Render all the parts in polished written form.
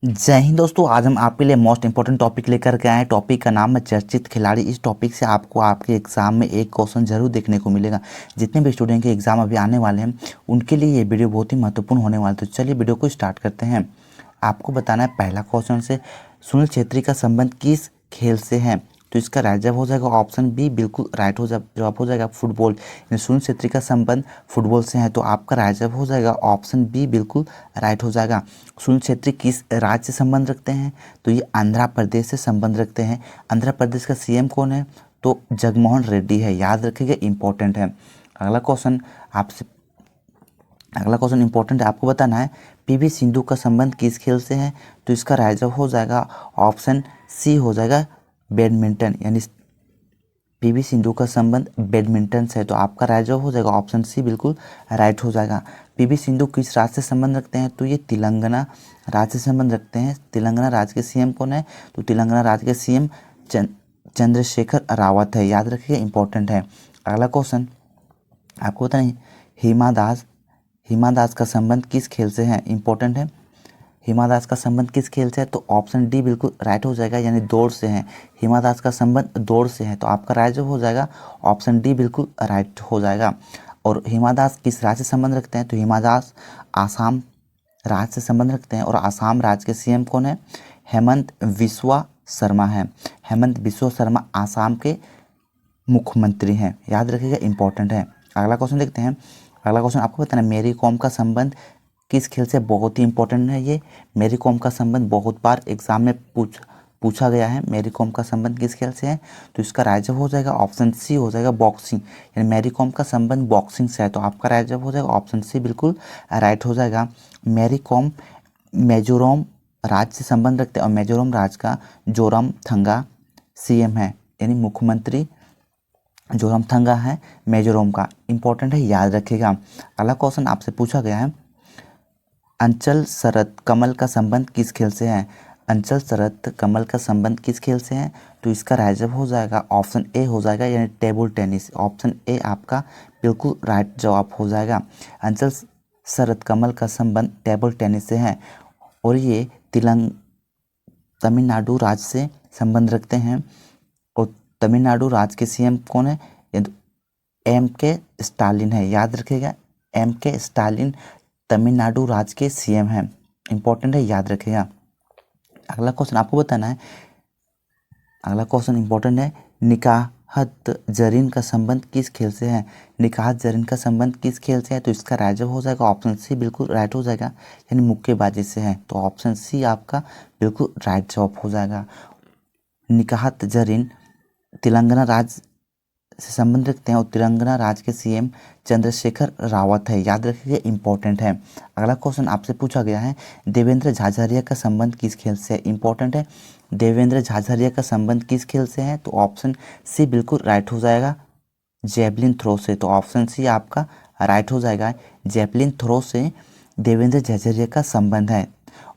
जय हिंद दोस्तों। आज हम आपके लिए मोस्ट इंपॉर्टेंट टॉपिक लेकर के आए हैं। टॉपिक का नाम है चर्चित खिलाड़ी। इस टॉपिक से आपको आपके एग्जाम में एक क्वेश्चन जरूर देखने को मिलेगा। जितने भी स्टूडेंट के एग्जाम अभी आने वाले हैं उनके लिए ये वीडियो बहुत ही महत्वपूर्ण होने वाला है। तो चलिए वीडियो को स्टार्ट करते हैं। आपको बताना है पहला क्वेश्चन से, सुनील छेत्री का संबंध किस खेल से है? तो इसका राइट जवाब हो जाएगा ऑप्शन बी, बिल्कुल राइट हो जवाब हो जाएगा फुटबॉल। यानी सुनील छेत्री का संबंध फुटबॉल से है, तो आपका राइट जवाब हो जाएगा ऑप्शन बी, बिल्कुल राइट हो जाएगा। सुनील छेत्री किस राज्य से संबंध रखते हैं? तो ये आंध्र प्रदेश से संबंध रखते हैं। आंध्र प्रदेश का सीएम कौन है? तो जगनमोहन रेड्डी है, याद रखिएगा, इंपॉर्टेंट है। अगला क्वेश्चन इंपॉर्टेंट है, आपको बताना है पीवी सिंधु का संबंध किस खेल से है? तो इसका राइट जवाब हो जाएगा ऑप्शन सी हो जाएगा बैडमिंटन। यानी पीवी सिंधु का संबंध बैडमिंटन से है, तो आपका राइट जवाब हो जाएगा ऑप्शन सी, बिल्कुल राइट हो जाएगा। पीवी सिंधु किस राज्य से संबंध रखते हैं? तो ये तेलंगाना राज्य से संबंध रखते हैं। तेलंगाना राज्य के सीएम कौन है? तो तेलंगाना राज्य के सीएम चंद्रशेखर रावत है, याद रखिए, इंपॉर्टेंट है। अगला क्वेश्चन आपको बताना है हिमा दास का संबंध किस खेल से है? इंपॉर्टेंट है। हिमा दास का संबंध किस खेल से है? तो ऑप्शन डी बिल्कुल राइट हो जाएगा, यानी दौड़ से है। हिमा दास का संबंध दौड़ से है, तो आपका राइट जो हो जाएगा ऑप्शन डी, बिल्कुल राइट हो जाएगा। और हिमा दास किस राज्य से संबंध रखते हैं? तो हिमा दास आसाम राज्य से संबंध रखते हैं। और आसाम राज्य के सीएम कौन है? हेमंत बिस्वा शर्मा है। हेमंत बिस्वा शर्मा आसाम के मुख्यमंत्री हैं, याद रखिएगा, इंपॉर्टेंट है। अगला क्वेश्चन देखते हैं। अगला क्वेश्चन आपको बताना है मेरी कॉम का संबंध किस खेल से? बहुत ही इंपॉर्टेंट है ये। मेरी कॉम का संबंध बहुत बार एग्जाम में पूछा गया है। मेरी कॉम का संबंध किस खेल से है? तो इसका राइट जवाब हो जाएगा ऑप्शन सी हो जाएगा बॉक्सिंग। यानी मेरी कॉम का संबंध बॉक्सिंग से है, तो आपका राइट जवाब हो जाएगा ऑप्शन सी, बिल्कुल राइट हो जाएगा। मेरी कॉम मिजोरम राज्य से संबंध रखते हैं और मिजोरम राज्य का जोरामथंगा सीएम है, यानी मुख्यमंत्री जोरामथंगा है मिजोरम का, इंपॉर्टेंट है, याद रखिएगा। अगला क्वेश्चन आपसे पूछा गया है अंचल शरद कमल का संबंध किस खेल से है? अंचल शरद कमल का संबंध किस खेल से है? तो इसका राइट जवाब हो जाएगा ऑप्शन ए हो जाएगा, यानी टेबल टेनिस। ऑप्शन ए आपका बिल्कुल राइट जवाब हो जाएगा। अंचल शरद कमल का संबंध टेबल टेनिस से है और ये तमिलनाडु राज्य से संबंध रखते हैं। और तमिलनाडु राज्य के सीएम कौन है? एम के स्टालिन है, याद रखिएगा, एम के स्टालिन तमिलनाडु राज्य के सीएम हैं, इंपॉर्टेंट है, याद रखिएगा। अगला क्वेश्चन आपको बताना है, अगला क्वेश्चन इंपॉर्टेंट है निकाहत जरीन का संबंध किस खेल से है? निकाहत जरीन का संबंध किस खेल से है? तो इसका राइट जवाब हो जाएगा ऑप्शन सी, बिल्कुल राइट हो जाएगा, यानी मुक्केबाजी से है, तो ऑप्शन सी आपका बिल्कुल राइट जवाब हो जाएगा। निकाहत जरीन तेलंगाना राज्य से संबंध रखते हैं और तेलंगाना राज्य के सीएम चंद्रशेखर रावत है, याद रखिए, इंपॉर्टेंट है। अगला क्वेश्चन आपसे पूछा गया है देवेंद्र झाझरिया का संबंध किस खेल से है? इंपॉर्टेंट है। देवेंद्र झाझरिया का संबंध किस खेल से है? तो ऑप्शन सी बिल्कुल राइट हो जाएगा, जेवलिन थ्रो से, तो ऑप्शन सी आपका राइट हो जाएगा, जेवलिन थ्रो से देवेंद्र झाझरिया का संबंध है।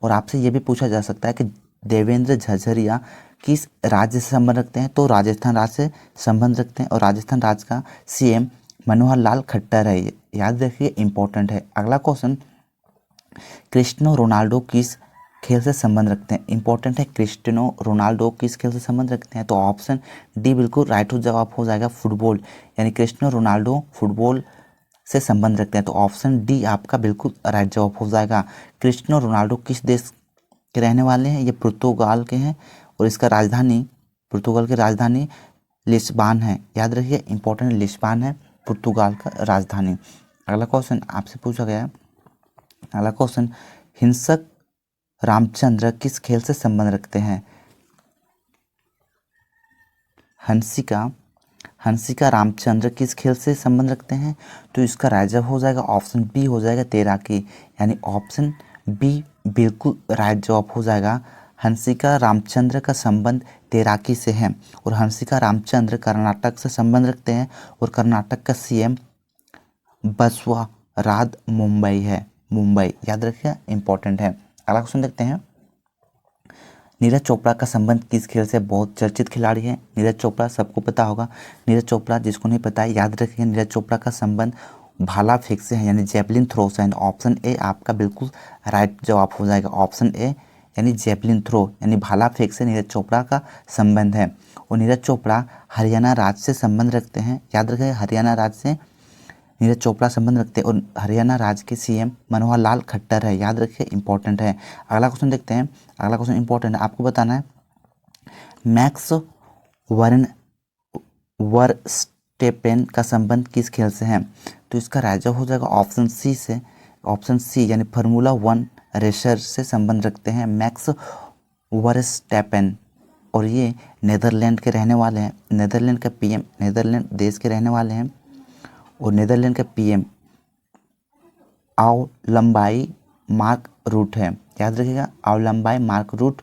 और आपसे ये भी पूछा जा सकता है कि देवेंद्र झाझरिया किस राज्य से संबंध रखते हैं? तो राजस्थान राज्य से संबंध रखते हैं और राजस्थान राज्य का सीएम मनोहर लाल खट्टर है, याद रखिए, इंपॉर्टेंट है। अगला क्वेश्चन क्रिस्टियानो रोनाल्डो किस खेल से संबंध रखते हैं? इंपॉर्टेंट है, क्रिस्टियानो रोनाल्डो किस खेल से संबंध रखते हैं? तो ऑप्शन डी बिल्कुल राइट जवाब हो जाएगा फुटबॉल, यानी क्रिस्टियानो रोनाल्डो फुटबॉल से संबंध रखते हैं, तो ऑप्शन डी आपका बिल्कुल राइट जवाब हो जाएगा। क्रिस्टियानो रोनाल्डो किस देश के रहने वाले हैं? ये पुर्तगाल के हैं और इसका राजधानी, पुर्तगाल की राजधानी लिस्बन है, याद रखिए, इंपॉर्टेंट, लिस्बन है पुर्तगाल का राजधानी। अगला क्वेश्चन आपसे पूछा गया है, अगला क्वेश्चन हिंसक रामचंद्र किस खेल से संबंध रखते हैं? हंसिका रामचंद्र किस खेल से संबंध रखते हैं? तो इसका राइट जवाब हो जाएगा ऑप्शन बी हो जाएगा तैराकी, यानी ऑप्शन बी बिल्कुल राइट जवाब हो जाएगा। हंसिका रामचंद्र का संबंध तैराकी से है और हंसिका रामचंद्र कर्नाटक से संबंध रखते हैं और कर्नाटक का सीएम बसवराज मुंबई है, मुंबई, याद रखिए, इंपॉर्टेंट है। अगला क्वेश्चन देखते हैं नीरज चोपड़ा का संबंध किस खेल से? बहुत चर्चित खिलाड़ी है नीरज चोपड़ा, सबको पता होगा। नीरज चोपड़ा, जिसको नहीं पता है याद रखिए, नीरज चोपड़ा का संबंध भाला फेंक से है, यानी जेवलिन थ्रो से है। ऑप्शन ए आपका बिल्कुल राइट जवाब हो जाएगा, ऑप्शन ए यानी जेवलिन थ्रो यानी भाला फेंक से नीरज चोपड़ा का संबंध है। और नीरज चोपड़ा हरियाणा राज्य से संबंध रखते हैं, याद रखें हरियाणा राज्य से नीरज चोपड़ा संबंध रखते हैं। और हरियाणा राज्य के सीएम मनोहर लाल खट्टर है, याद रखिए इंपॉर्टेंट है। अगला क्वेश्चन देखते हैं, अगला क्वेश्चन इंपॉर्टेंट है, आपको बताना है मैक्स वर्स्टेपेन का संबंध किस खेल से है। तो इसका राइट जवाब हो जाएगा ऑप्शन सी से, ऑप्शन सी यानी फार्मूला 1 रेसर से संबंध रखते हैं मैक्स वर्स्टेपेन। और ये नेदरलैंड के रहने वाले हैं, नेदरलैंड का पीएम नेदरलैंड देश के रहने वाले हैं। और नेदरलैंड का पीएम आवलंबाई मार्क रूट है, याद रखिएगा आवलंबाई मार्क रूट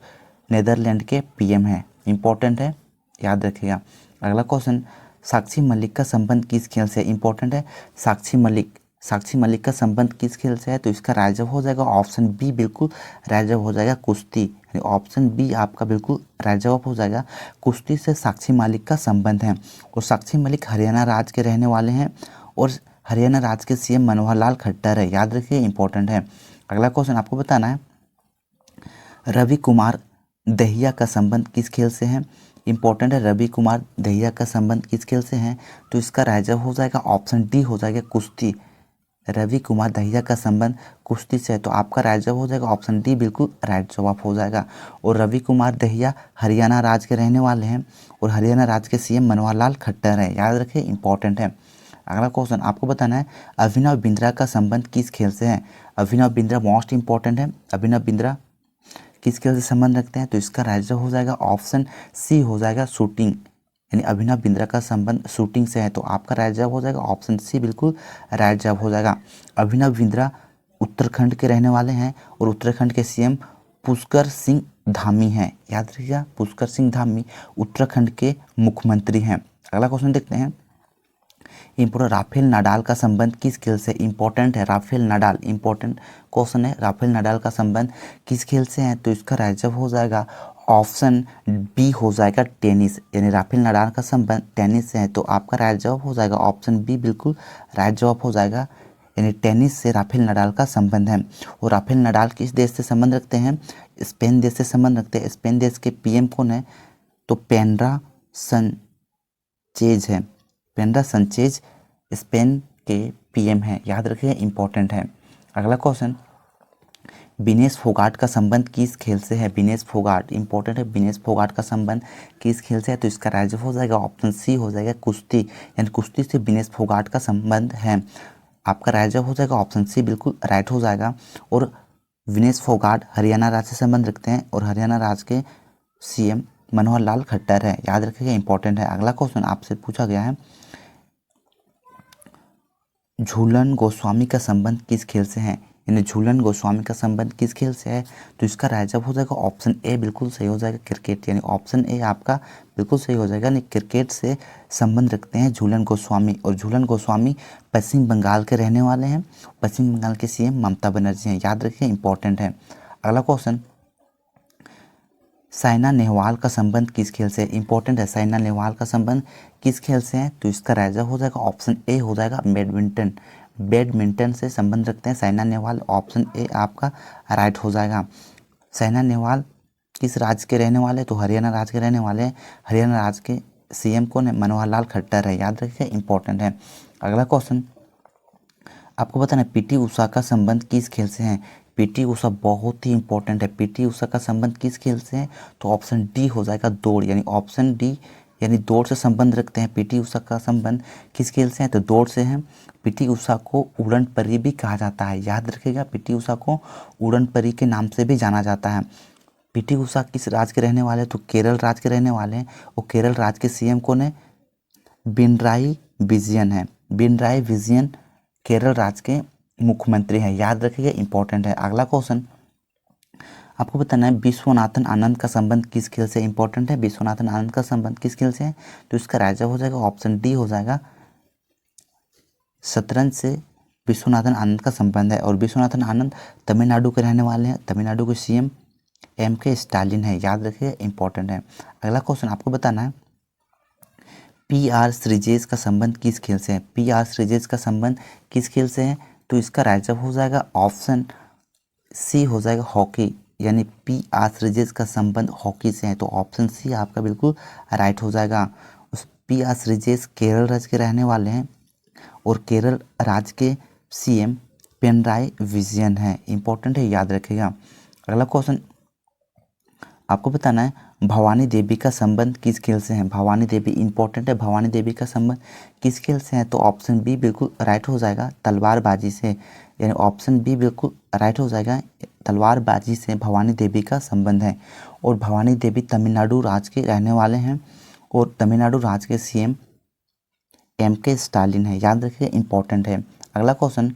नेदरलैंड के पीएम है, इंपॉर्टेंट है, याद रखिएगा। अगला क्वेश्चन साक्षी मलिक का संबंध किस खेल से, इंपॉर्टेंट है। साक्षी मलिक का संबंध किस खेल से है। तो इसका राइट जवाब हो जाएगा ऑप्शन बी, बिल्कुल राइट जवाब हो जाएगा कुश्ती, यानी ऑप्शन बी आपका बिल्कुल राइट जवाब हो जाएगा। कुश्ती से साक्षी मलिक का संबंध है। और साक्षी मलिक हरियाणा राज्य के रहने वाले हैं और हरियाणा राज्य के सीएम मनोहर लाल खट्टर है, याद रखिए इंपॉर्टेंट है। अगला क्वेश्चन आपको बताना है रवि कुमार दहिया का संबंध किस खेल से है, इंपॉर्टेंट है। रवि कुमार दहिया का संबंध किस खेल से है। तो इसका राइट जवाब हो जाएगा ऑप्शन डी हो जाएगा कुश्ती। रवि कुमार दहिया का संबंध कुश्ती से है, तो आपका राइट जवाब हो जाएगा ऑप्शन डी, बिल्कुल राइट जवाब हो जाएगा। और रवि कुमार दहिया हरियाणा राज्य के रहने वाले हैं और हरियाणा राज्य के सीएम मनोहर लाल खट्टर है, याद रखिए इंपॉर्टेंट है। अगला क्वेश्चन आपको बताना है अभिनव बिंद्रा का संबंध किस खेल से है। अभिनव बिंद्रा मोस्ट इंपॉर्टेंट है, अभिनव बिंद्रा किस खेल से संबंध रखते हैं। तो इसका राइट जवाब हो जाएगा ऑप्शन सी हो जाएगा शूटिंग, यानी अभिनव बिंद्रा का संबंध शूटिंग से है, तो आपका राइट जवाब हो जाएगा ऑप्शन सी, बिल्कुल राइट जवाब हो जाएगा। अभिनव बिंद्रा उत्तराखंड के रहने वाले हैं और उत्तराखंड के सीएम पुष्कर सिंह धामी हैं, याद रखिएगा पुष्कर सिंह धामी उत्तराखंड के मुख्यमंत्री हैं। अगला क्वेश्चन देखते हैं इंपॉर्टेंट राफेल नाडाल का संबंध किस खेल से, इंपॉर्टेंट है राफेल नाडाल, इंपॉर्टेंट क्वेश्चन है राफेल नाडाल का संबंध किस खेल से है। तो इसका राइट जवाब हो जाएगा ऑप्शन बी हो जाएगा टेनिस, यानी राफेल नाडाल का संबंध टेनिस से है, तो आपका राइट जवाब हो जाएगा ऑप्शन बी, बिल्कुल राइट जवाब हो जाएगा, यानी टेनिस से राफेल नाडाल का संबंध है। और राफेल नाडाल किस देश से संबंध रखते हैं, स्पेन देश से संबंध रखते हैं। स्पेन देश के पीएम कौन है, तो पेड्रो सैnchez है, पेड्रो सैnchez स्पेन के पीएम है, याद रखिए इंपॉर्टेंट है। अगला क्वेश्चन विनेश फोगाट का संबंध किस खेल से है, विनेश फोगाट इंपॉर्टेंट है, विनेश फोगाट का संबंध किस खेल से है। तो इसका राइट जवाब हो जाएगा ऑप्शन सी हो जाएगा कुश्ती, यानी कुश्ती से विनेश फोगाट का संबंध है, आपका राइट जवाब हो जाएगा ऑप्शन सी, बिल्कुल राइट हो जाएगा। और विनेश फोगाट हरियाणा राज्य से संबंध रखते हैं और हरियाणा राज्य के सीएम मनोहर लाल खट्टर है, याद रखिएगा इंपॉर्टेंट है। अगला क्वेश्चन आपसे पूछा गया है झूलन गोस्वामी का संबंध किस खेल से है, यानी झूलन गोस्वामी का संबंध किस खेल से है। तो इसका राइट जवाब हो जाएगा ऑप्शन ए, बिल्कुल सही हो जाएगा क्रिकेट, यानी ऑप्शन ए आपका बिल्कुल सही हो जाएगा, यानी क्रिकेट से संबंध रखते हैं झूलन गोस्वामी। और झूलन गोस्वामी पश्चिम बंगाल के रहने वाले हैं, पश्चिम बंगाल के सीएम ममता बनर्जी हैं, याद रखिए इंपॉर्टेंट है। अगला क्वेश्चन साइना नेहवाल का संबंध किस खेल से है, इंपॉर्टेंट है, साइना नेहवाल का संबंध किस खेल से है। तो इसका राइट जवाब हो जाएगा ऑप्शन ए हो जाएगा बैडमिंटन, बैडमिंटन से संबंध रखते हैं साइना नेहवाल, ऑप्शन ए आपका राइट हो जाएगा। साइना नेहवाल किस राज्य के रहने वाले, तो हरियाणा राज्य के रहने वाले हैं, हरियाणा राज्य के सीएम कौन है, मनोहर लाल खट्टर है, याद रखिए इंपॉर्टेंट है। अगला क्वेश्चन आपको बताना है पीटी उषा का संबंध किस खेल से है। पीटी उषा बहुत ही इंपॉर्टेंट है, पीटी उषा का संबंध किस खेल से है। तो ऑप्शन डी हो जाएगा दौड़, यानी ऑप्शन डी यानी दौड़ से संबंध रखते हैं। पीटी उषा का संबंध किस खेल से है, तो दौड़ से है। पीटी उषा को उड़न परी भी कहा जाता है, याद रखिएगा पीटी उषा को उड़न परी के नाम से भी जाना जाता है। पीटी उषा किस राज्य के रहने वाले हैं, तो केरल राज्य के रहने वाले हैं और केरल राज्य के सीएम कौन है, पिनराई विजयन है, पिनराई विजयन केरल राज्य के मुख्यमंत्री हैं, याद रखिएगा इंपॉर्टेंट है। अगला क्वेश्चन आपको बताना है विश्वनाथन आनंद का संबंध किस खेल से, इंपॉर्टेंट है, विश्वनाथन आनंद का संबंध किस खेल से है। तो इसका राइट जवाब हो जाएगा ऑप्शन डी हो जाएगा शतरंज से विश्वनाथन आनंद का संबंध है। और विश्वनाथन आनंद तमिलनाडु के रहने वाले हैं, तमिलनाडु के सीएम एम.के. स्टालिन है, याद रखिए इंपॉर्टेंट है। अगला क्वेश्चन आपको बताना है पी.आर. श्रीजेश का संबंध किस खेल से है, पी.आर. श्रीजेश का संबंध किस खेल से है। तो इसका राइट जवाब हो जाएगा ऑप्शन सी हो जाएगा हॉकी, यानी पी आश्रिजेस का संबंध हॉकी से है, तो ऑप्शन सी आपका बिल्कुल राइट हो जाएगा। उस पी आश्रिजेस केरल राज्य के रहने वाले हैं और केरल राज्य के सीएम पिनराई विजयन है। इंपॉर्टेंट है, याद रखिएगा। अगला क्वेश्चन आपको बताना है भवानी देवी का संबंध किस खेल से है। भवानी देवी इंपॉर्टेंट है, भवानी देवी का संबंध किस खेल से है, तो ऑप्शन बी बिल्कुल राइट हो जाएगा, तलवारबाजी से। यानी ऑप्शन बी बिल्कुल राइट हो जाएगा, तलवारबाजी से भवानी देवी का संबंध है। और भवानी देवी तमिलनाडु राज्य के रहने वाले हैं और तमिलनाडु राज्य के सीएम एम.के. स्टालिन है, याद रखिए, इंपॉर्टेंट है। अगला क्वेश्चन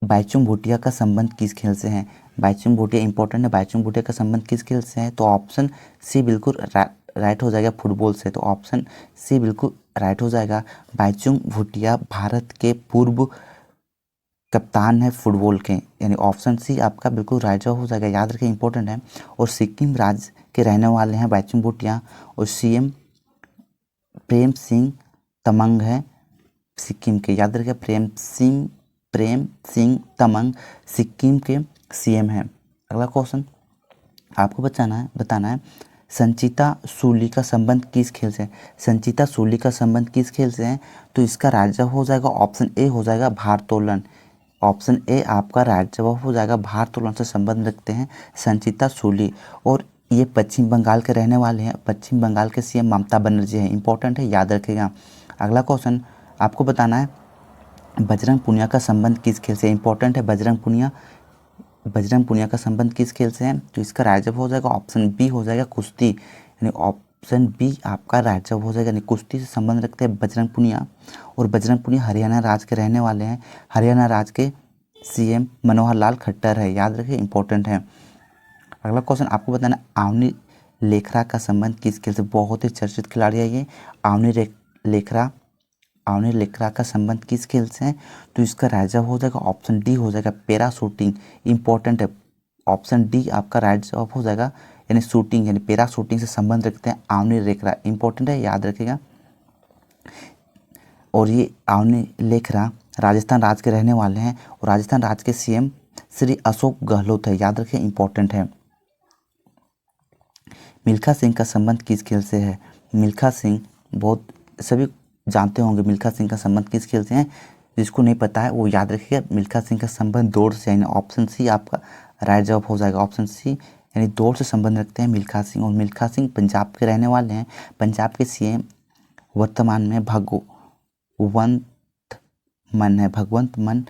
बाईचुंग भूटिया का संबंध किस खेल से है। बाईचुंग भूटिया इंपॉर्टेंट है, बाईचुंग भूटिया का संबंध किस खेल से है, तो ऑप्शन सी बिल्कुल राइट हो जाएगा, फुटबॉल से। तो ऑप्शन सी बिल्कुल राइट हो जाएगा। बाईचुंग भूटिया भारत के पूर्व कप्तान है फुटबॉल के, यानी ऑप्शन सी आपका बिल्कुल राइट जवाब हो जाएगा, याद रखिए, इंपॉर्टेंट है। और सिक्किम राज्य के रहने वाले हैं बाईचुंग भूटिया और सीएम प्रेम सिंह तमंग है सिक्किम के, याद रखिए, प्रेम सिंह तमंग सिक्किम के सीएम हैं। अगला क्वेश्चन आपको बताना है संचिता सूली का संबंध किस खेल से है। संचिता सूली का संबंध किस खेल से है, तो इसका राइट जवाब हो जाएगा ऑप्शन ए हो जाएगा, भारोत्तोलन। ऑप्शन ए आपका राइट जवाब हो जाएगा, भारोत्तोलन से संबंध रखते हैं संचिता सूली। और ये पश्चिम बंगाल के रहने वाले हैं, पश्चिम बंगाल के सीएम ममता बनर्जी हैं, इंपॉर्टेंट है, याद रखिएगा। अगला क्वेश्चन आपको बताना है बजरंग पुनिया का संबंध किस खेल से। इंपॉर्टेंट है, बजरंग पुनिया का संबंध किस खेल से है, तो इसका राइट जवाब हो जाएगा ऑप्शन बी हो जाएगा, कुश्ती। यानी ऑप्शन बी आपका राइट जवाब हो जाएगा, यानी कुश्ती से संबंध रखते हैं बजरंग पुनिया। और बजरंग पुनिया हरियाणा राज्य के रहने वाले हैं, हरियाणा राज्य के सीएम मनोहर लाल खट्टर है, याद रखिए, इंपॉर्टेंट है। अगला क्वेश्चन आपको बताना आवनी लेखरा का संबंध किस खेल से। बहुत ही चर्चित खिलाड़ी है ये आवनी लेखरा का संबंध किस खेल से है, तो इसका राइट जवाब हो जाएगा ऑप्शन डी हो जाएगा, पैरा शूटिंग। इंपॉर्टेंट है, ऑप्शन डी आपका राइट जवाब हो जाएगा, यानी शूटिंग यानी पैरा शूटिंग से संबंध रखते हैं आवनी लेखरा, इंपॉर्टेंट है, याद रखिएगा। और ये आवनी लेखरा राजस्थान राज्य के रहने वाले हैं और राजस्थान राज्य के सीएम श्री अशोक गहलोत है, याद रखिए, इंपॉर्टेंट है। मिल्खा सिंह का संबंध किस खेल से है। मिल्खा सिंह बहुत सभी जानते होंगे, मिल्खा सिंह का संबंध किस खेल से है, जिसको नहीं पता है वो याद रखिएगा, मिल्खा सिंह का संबंध दौड़ से, यानी ऑप्शन सी आपका राइट जवाब हो जाएगा, ऑप्शन सी, यानी दौड़ से संबंध रखते हैं मिल्खा सिंह। और मिल्खा सिंह पंजाब के रहने वाले हैं, पंजाब के सीएम वर्तमान में भगवंत मान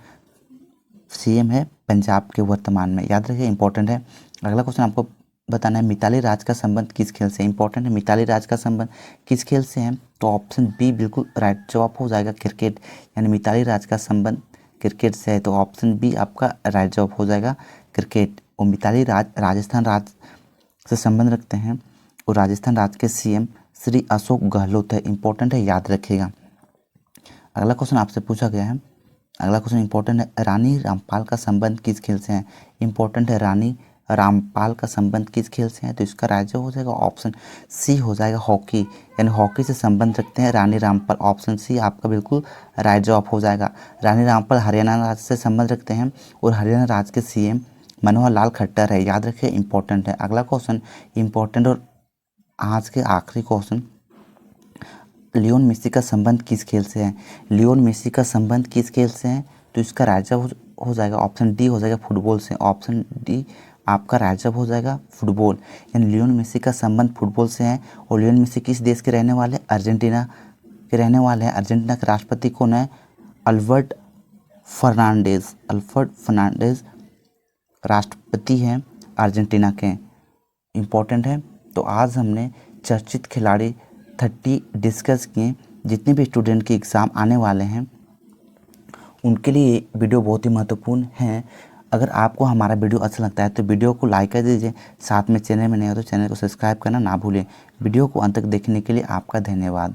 सीएम है पंजाब के वर्तमान में, याद रखिए, इंपॉर्टेंट है। अगला क्वेश्चन आपको बताना है मिताली राज का संबंध किस खेल से। इंपॉर्टेंट है, मिताली राज का संबंध किस खेल से है, तो ऑप्शन बी बिल्कुल राइट जवाब हो जाएगा, क्रिकेट। यानी मिताली राज का संबंध क्रिकेट से है, तो ऑप्शन बी आपका राइट जवाब हो जाएगा, क्रिकेट। और मिताली राज राजस्थान राज्य से संबंध रखते हैं और राजस्थान राज्य के सीएम श्री अशोक गहलोत है, इंपॉर्टेंट है, याद रखिएगा। अगला क्वेश्चन आपसे पूछा गया है, अगला क्वेश्चन इंपॉर्टेंट है रानी रामपाल का संबंध किस खेल से है। इंपॉर्टेंट है, रानी रामपाल का संबंध किस खेल से है, तो इसका राइट जवाब हो जाएगा ऑप्शन सी हो जाएगा, हॉकी। यानी हॉकी से संबंध रखते हैं रानी रामपाल, ऑप्शन सी आपका बिल्कुल राइट जवाब हो जाएगा। रानी रामपाल हरियाणा राज्य से संबंध रखते हैं और हरियाणा राज्य के सीएम मनोहर लाल खट्टर है, याद रखिए, इंपॉर्टेंट है। अगला क्वेश्चन इंपॉर्टेंट और आज के आखिरी क्वेश्चन, लियोन मेसी का संबंध किस खेल से है। लियोन मेसी का संबंध किस खेल से है, तो इसका राइट जवाब हो जाएगा ऑप्शन डी हो जाएगा, फुटबॉल से। ऑप्शन डी आपका राइट जवाब हो जाएगा, फुटबॉल। यानी लियोन मेसी का संबंध फुटबॉल से है। और लियोन मेसी किस देश के रहने वाले, अर्जेंटीना के रहने वाले हैं। अर्जेंटीना के राष्ट्रपति कौन है, अल्बर्ट फर्नांडेज राष्ट्रपति हैं अर्जेंटीना के, इंपॉर्टेंट है। तो आज हमने चर्चित खिलाड़ी 30 डिस्कस किए, जितने भी स्टूडेंट के एग्ज़ाम आने वाले हैं उनके लिए ये वीडियो बहुत ही महत्वपूर्ण है। अगर आपको हमारा वीडियो अच्छा लगता है तो वीडियो को लाइक कर दीजिए, साथ में चैनल में नए हो तो चैनल को सब्सक्राइब करना ना भूलें। वीडियो को अंत तक देखने के लिए आपका धन्यवाद।